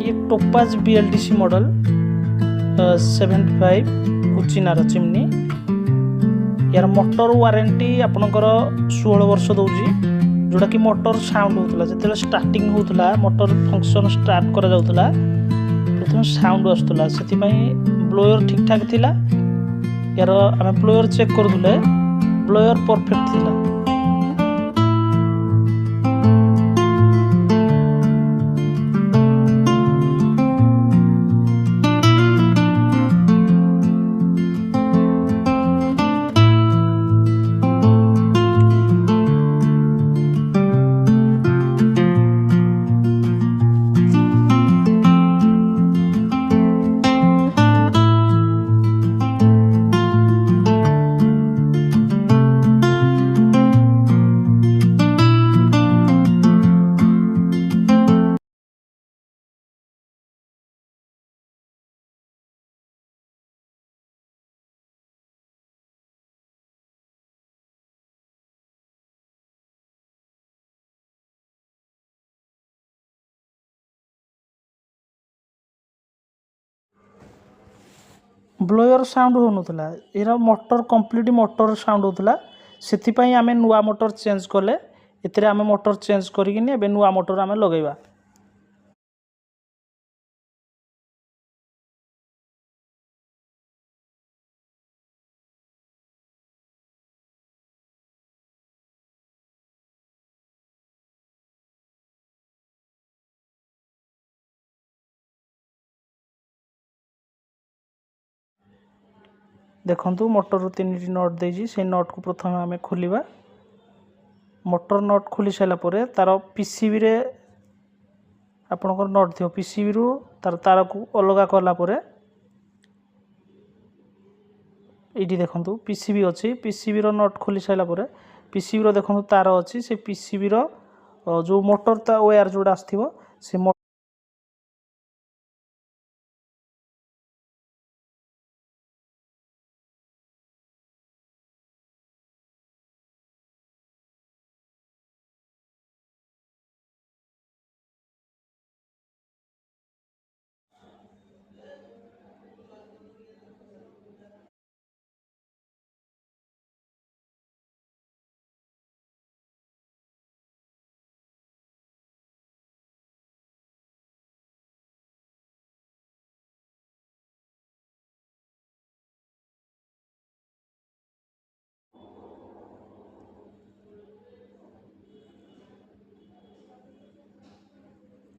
ये topaz BLDC model 75 कुचिनार chimney यार motor warranty आपणकर 16 वर्ष दौजी जोटा कि मोटर साउंड होता जो स्टार्टिंग होता मोटर फंक्शन स्टार्ट करा जाउतला प्रथम साउंड आसुला से ब्लोयर ठीक ठाक थिला यार आम ब्लोयर चेक करूले ब्लोयर परफेक्ट थिला। ब्लोयर साउंड होनुला यार मोटर कंप्लीट मोटर साउंड होता से आम नुआ मोटर चेंज कले एते आम मोटर चेंज करिकिनी एबे नुआ मोटर आम लगेबा। देखंतु मोटर 3टी नट देजी से नट को प्रथम आम खोलिबा मोटर नट खोली सारा पर तार पीसीबी रे आपनकर नट थियो पीसीबी रु तार को अलग कला पर एटी देखंतु पीसीबी अछि पीसीबी रो नट खोली सारा पर पीसीबी रो देखंतु तार अछि से पीसीबी रो जो मोटर ता वायर जोडा आस्थिबो से